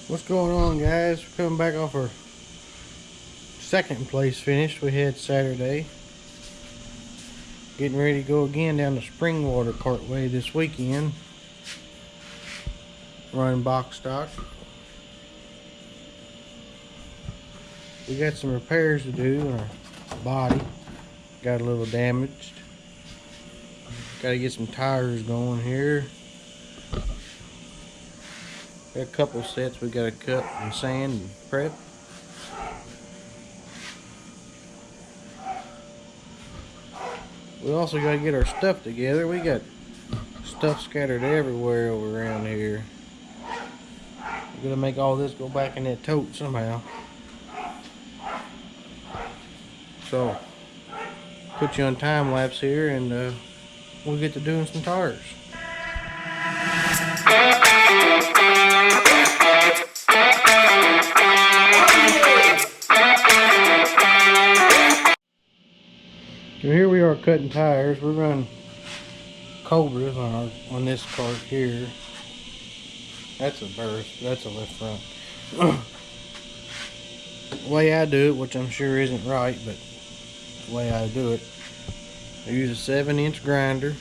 What's going on, guys? We're coming back off our second place finish we had Saturday. Getting ready to go again down the springwater kartway this weekend. Running box stock. We got some repairs to do on our body. Got a little damaged. Got to get some tires going here. Got a couple sets we got to cut and sand and prep. We also got to get our stuff together. We got stuff scattered everywhere over around here. We're gonna make all this go back in that tote somehow. So, put you on time lapse here, and we'll get to doing some tires. So here we are cutting tires. We're running Cobras on this cart here. That's a burst. That's a left front. The way I do it, which I'm sure isn't right, but the way I do it, I use a 7-inch grinder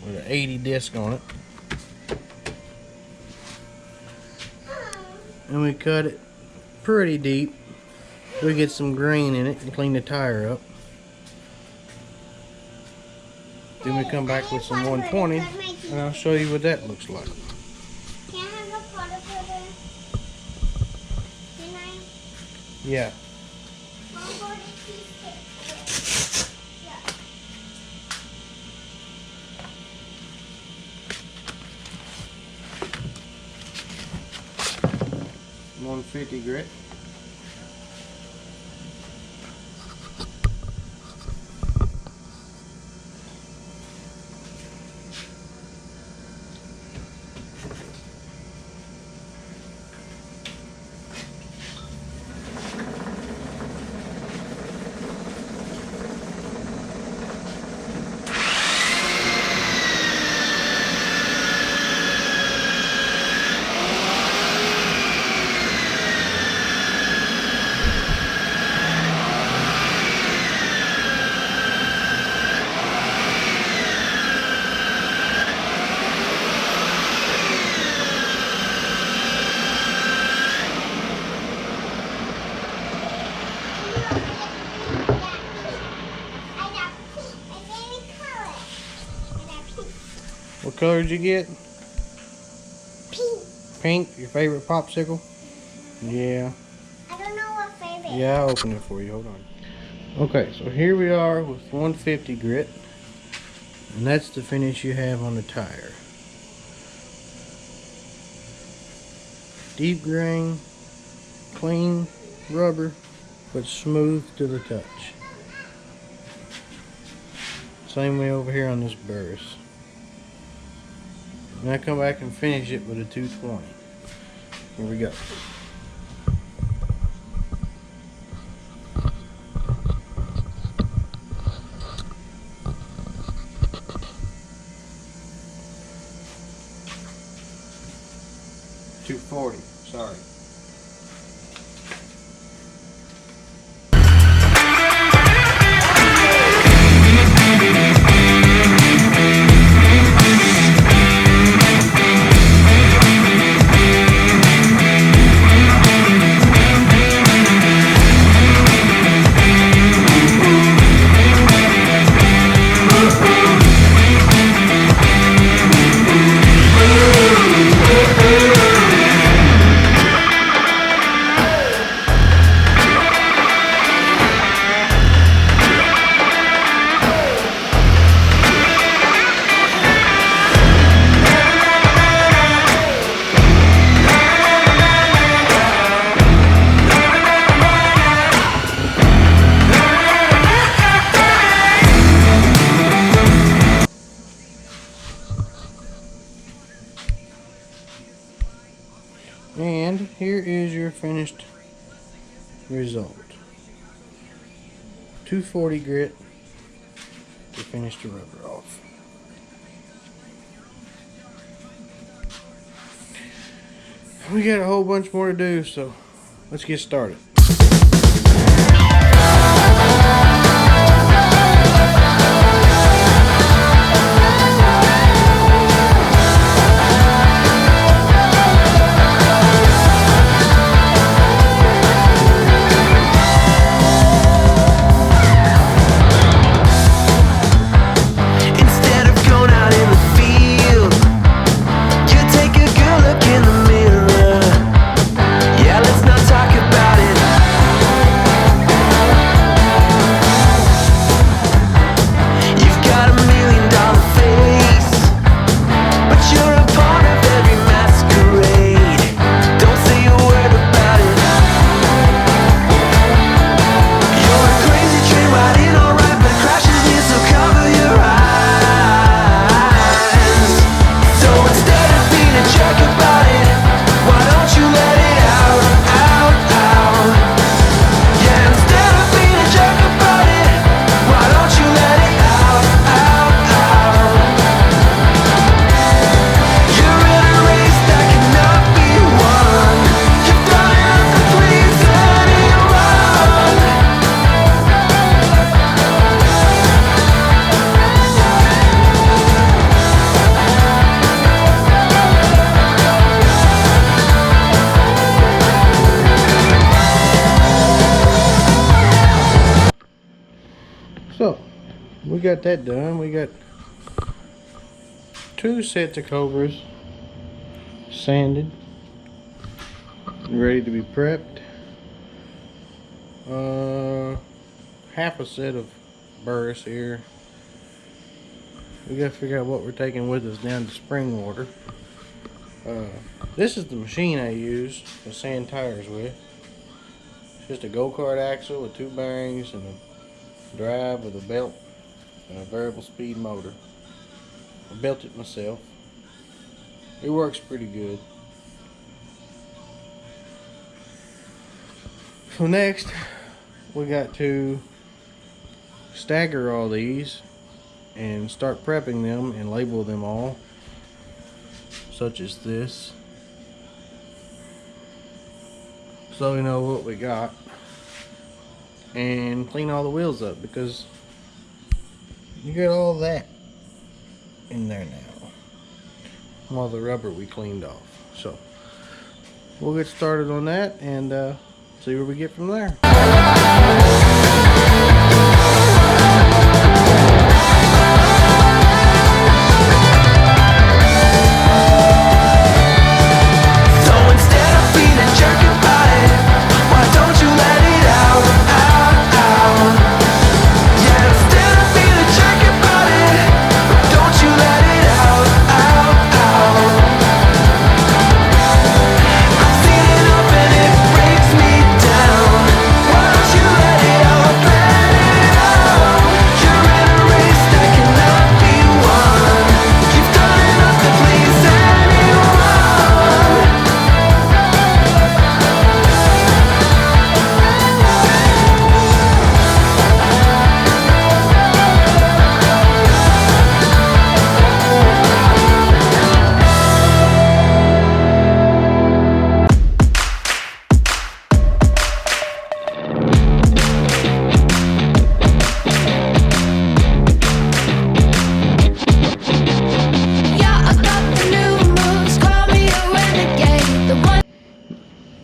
with an 80 disc on it, and we cut it pretty deep. We get some grain in it and clean the tire up. Then we come back with some 120, and I'll show you what that looks like. Can I have a powder putter? Can I? Yeah. Yeah. 150 grit. What color did you get? Pink. Pink, your favorite popsicle? Yeah. I don't know what favorite. Yeah, I'll open it for you. Hold on. Okay, so here we are with 150 grit. And that's the finish you have on the tire. Deep grain, clean rubber, but smooth to the touch. Same way over here on this burst. And I come back and finish it with a 220. Here we go. $240, sorry. And here is your finished result. 240 grit to finish the rubber off. We got a whole bunch more to do, so let's get started. So, we got that done. We got 2 sets of cobras sanded, ready to be prepped. Half a set of burrs here. We gotta figure out what we're taking with us down to springwater. This is the machine I use to sand tires with. It's just a go-kart axle with 2 bearings and a drive with a belt and a variable speed motor. I built it myself. It works pretty good. So next we got to stagger all these and start prepping them and label them all, such as this, so we know what we got, and clean all the wheels up because you got all that in there now, all the rubber we cleaned off. So we'll get started on that and see where we get from there.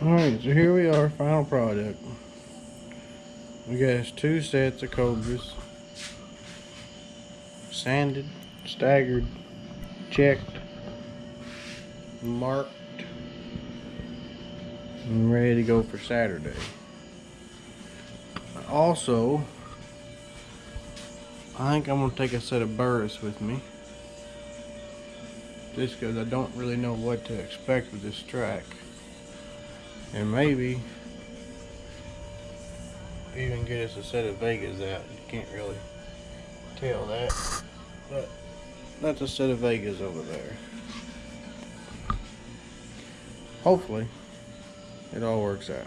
Alright, so here we are, final product. We got 2 sets of cobras, sanded, staggered, checked, marked, and ready to go for Saturday. Also, I think I'm going to take a set of burrs with me, just because I don't really know what to expect with this track. And maybe even get us a set of Vegas out. You can't really tell that, but that's a set of Vegas over there. Hopefully it all works out.